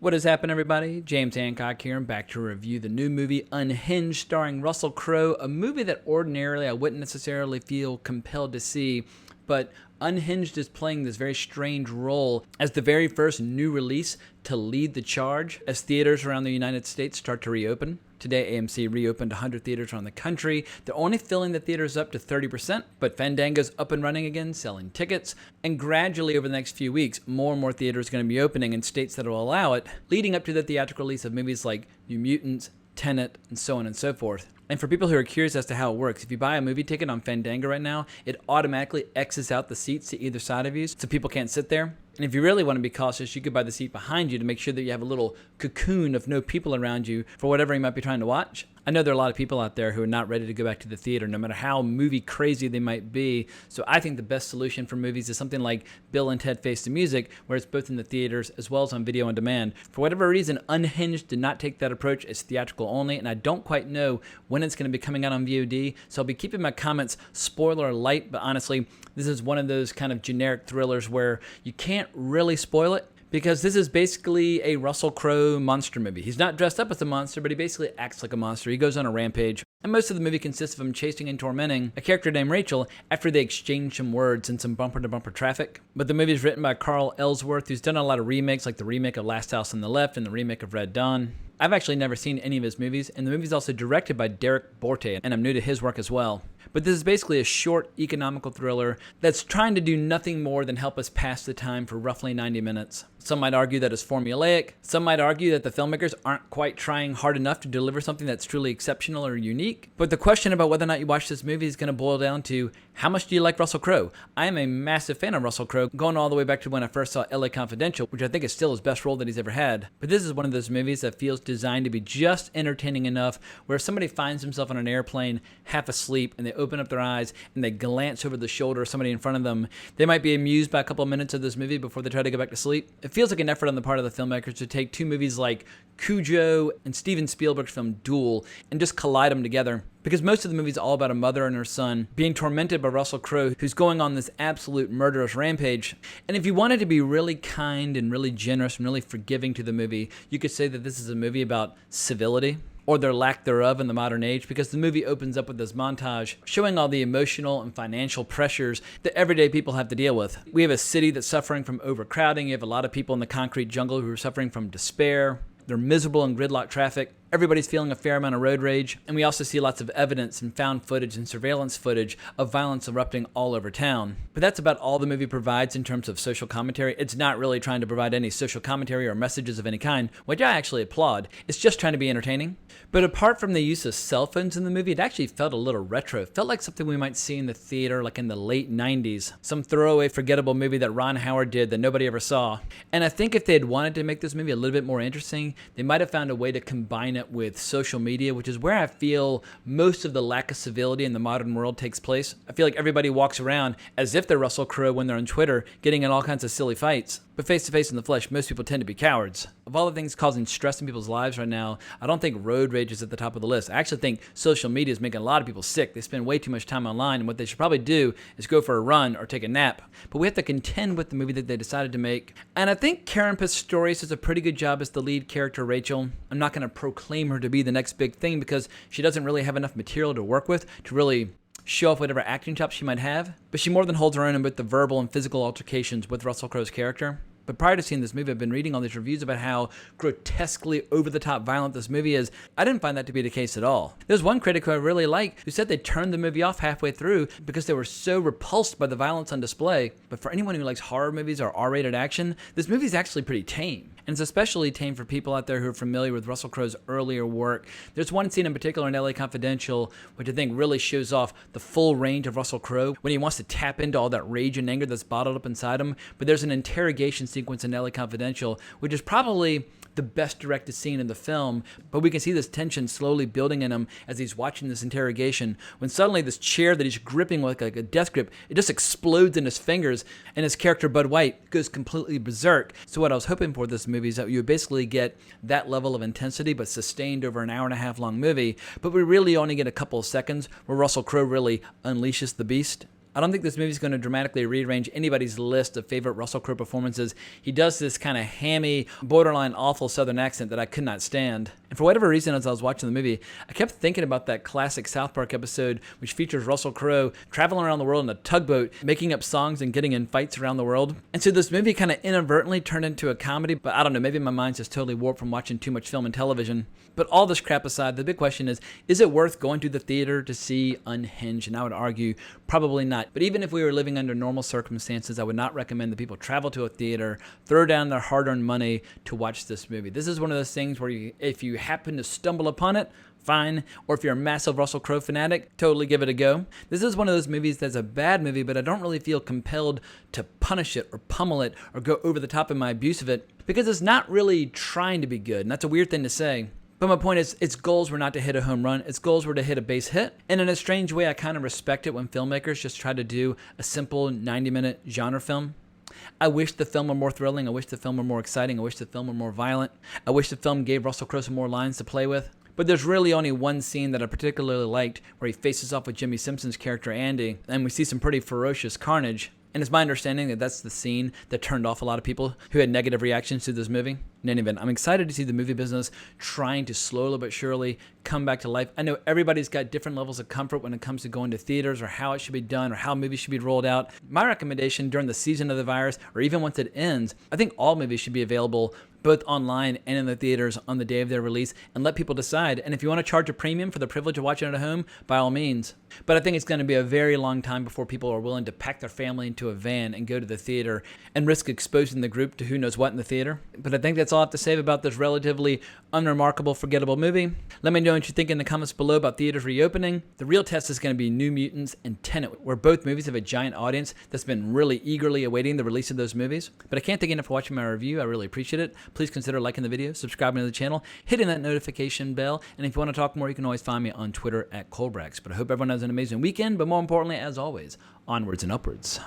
What has happened, everybody? James Hancock here. I'm back to review the new movie Unhinged, starring Russell Crowe, a movie that ordinarily I wouldn't necessarily feel compelled to see, but Unhinged is playing this very strange role as the very first new release to lead the charge as theaters around the United States start to reopen. Today, AMC reopened 100 theaters around the country. They're only filling the theaters up to 30%, but Fandango's up and running again, selling tickets. And gradually, over the next few weeks, more and more theaters are going to be opening in states that will allow it, leading up to the theatrical release of movies like New Mutants, Tenet, and so on and so forth. And for people who are curious as to how it works, if you buy a movie ticket on Fandango right now, it automatically X's out the seats to either side of you, so people can't sit there. And if you really want to be cautious, you could buy the seat behind you to make sure that you have a little cocoon of no people around you for whatever you might be trying to watch. I know there are a lot of people out there who are not ready to go back to the theater, no matter how movie crazy they might be. So I think the best solution for movies is something like Bill and Ted Face the Music, where it's both in the theaters as well as on video on demand. For whatever reason, Unhinged did not take that approach. It's theatrical only, and I don't quite know when it's going to be coming out on VOD. So I'll be keeping my comments spoiler light, but honestly, this is one of those kind of generic thrillers where you can't really spoil it, because this is basically a Russell Crowe monster movie. He's not dressed up as a monster, but he basically acts like a monster. He goes on a rampage, and most of the movie consists of him chasing and tormenting a character named Rachel after they exchange some words in some bumper-to-bumper traffic. But the movie is written by Carl Ellsworth, who's done a lot of remakes, like the remake of Last House on the Left and the remake of Red Dawn. I've actually never seen any of his movies, and the movie's also directed by Derek Borte, and I'm new to his work as well. But this is basically a short economical thriller that's trying to do nothing more than help us pass the time for roughly 90 minutes. Some might argue that it's formulaic. Some might argue that the filmmakers aren't quite trying hard enough to deliver something that's truly exceptional or unique. But the question about whether or not you watch this movie is going to boil down to, how much do you like Russell Crowe? I am a massive fan of Russell Crowe, going all the way back to when I first saw LA Confidential, which I think is still his best role that he's ever had. But this is one of those movies that feels designed to be just entertaining enough, where if somebody finds himself on an airplane half asleep and they open up their eyes and they glance over the shoulder of somebody in front of them, they might be amused by a couple of minutes of this movie before they try to go back to sleep. It feels like an effort on the part of the filmmakers to take two movies like Cujo and Steven Spielberg's film Duel and just collide them together. Because most of the movie is all about a mother and her son being tormented by Russell Crowe, who's going on this absolute murderous rampage. And if you wanted to be really kind and really generous and really forgiving to the movie, you could say that this is a movie about civility, or their lack thereof in the modern age, because the movie opens up with this montage showing all the emotional and financial pressures that everyday people have to deal with. We have a city that's suffering from overcrowding. You have a lot of people in the concrete jungle who are suffering from despair. They're miserable in gridlock traffic. Everybody's feeling a fair amount of road rage, and we also see lots of evidence and found footage and surveillance footage of violence erupting all over town. But that's about all the movie provides in terms of social commentary. It's not really trying to provide any social commentary or messages of any kind, which I actually applaud. It's just trying to be entertaining. But apart from the use of cell phones in the movie, it actually felt a little retro. It felt like something we might see in the theater like in the late 90s. Some throwaway, forgettable movie that Ron Howard did that nobody ever saw. And I think if they had wanted to make this movie a little bit more interesting, they might have found a way to combine it with social media, which is where I feel most of the lack of civility in the modern world takes place. I feel like everybody walks around as if they're Russell Crowe when they're on Twitter, getting in all kinds of silly fights. But face to face in the flesh, most people tend to be cowards. Of all the things causing stress in people's lives right now, I don't think road rage is at the top of the list. I actually think social media is making a lot of people sick. They spend way too much time online, and what they should probably do is go for a run or take a nap. But we have to contend with the movie that they decided to make. And I think Karen Pistorius does a pretty good job as the lead character, Rachel. I'm not going to proclaim her to be the next big thing, because she doesn't really have enough material to work with to really show off whatever acting chops she might have. But she more than holds her own in both the verbal and physical altercations with Russell Crowe's character. But prior to seeing this movie, I've been reading all these reviews about how grotesquely over-the-top violent this movie is. I didn't find that to be the case at all. There's one critic who I really like who said they turned the movie off halfway through because they were so repulsed by the violence on display. But for anyone who likes horror movies or R-rated action, this movie is actually pretty tame. And it's especially tame for people out there who are familiar with Russell Crowe's earlier work. There's one scene in particular in LA Confidential which I think really shows off the full range of Russell Crowe when he wants to tap into all that rage and anger that's bottled up inside him. But there's an interrogation sequence in LA Confidential which is probably the best directed scene in the film, but we can see this tension slowly building in him as he's watching this interrogation, when suddenly this chair that he's gripping like a death grip, it just explodes in his fingers, and his character Bud White goes completely berserk. So what I was hoping for this movie is that you would basically get that level of intensity but sustained over an hour-and-a-half long movie, but we really only get a couple of seconds where Russell Crowe really unleashes the beast. I don't think this movie is going to dramatically rearrange anybody's list of favorite Russell Crowe performances. He does this kind of hammy, borderline awful Southern accent that I could not stand. And for whatever reason, as I was watching the movie, I kept thinking about that classic South Park episode which features Russell Crowe traveling around the world in a tugboat, making up songs and getting in fights around the world. And so this movie kind of inadvertently turned into a comedy, but I don't know, maybe my mind's just totally warped from watching too much film and television. But all this crap aside, the big question is it worth going to the theater to see Unhinged? And I would argue probably not. But even if we were living under normal circumstances, I would not recommend that people travel to a theater, throw down their hard-earned money to watch this movie. This is one of those things where if you happen to stumble upon it, fine. Or if you're a massive Russell Crowe fanatic, totally give it a go. This is one of those movies that's a bad movie, but I don't really feel compelled to punish it or pummel it or go over the top in my abuse of it because it's not really trying to be good. And that's a weird thing to say. But my point is, its goals were not to hit a home run. Its goals were to hit a base hit. And in a strange way, I kind of respect it when filmmakers just try to do a simple 90-minute genre film. I wish the film were more thrilling. I wish the film were more exciting. I wish the film were more violent. I wish the film gave Russell Crowe some more lines to play with. But there's really only one scene that I particularly liked where he faces off with Jimmy Simpson's character Andy, and we see some pretty ferocious carnage. And it's my understanding that that's the scene that turned off a lot of people who had negative reactions to this movie. In any event, I'm excited to see the movie business trying to slowly but surely come back to life. I know everybody's got different levels of comfort when it comes to going to theaters or how it should be done or how movies should be rolled out. My recommendation during the season of the virus or even once it ends, I think all movies should be available both online and in the theaters on the day of their release and let people decide. And if you want to charge a premium for the privilege of watching it at home, by all means. But I think it's going to be a very long time before people are willing to pack their family into a van and go to the theater and risk exposing the group to who knows what in the theater. But I think that's all I have to say about this relatively unremarkable, forgettable movie. Let me know what you think in the comments below about theaters reopening. The real test is going to be New Mutants and Tenet, where both movies have a giant audience that's been really eagerly awaiting the release of those movies. But I can't thank you enough for watching my review. I really appreciate it. Please consider liking the video, subscribing to the channel, hitting that notification bell, and if you want to talk more, you can always find me on Twitter @Colbrax. But I hope everyone has an amazing weekend, but more importantly, as always, onwards and upwards.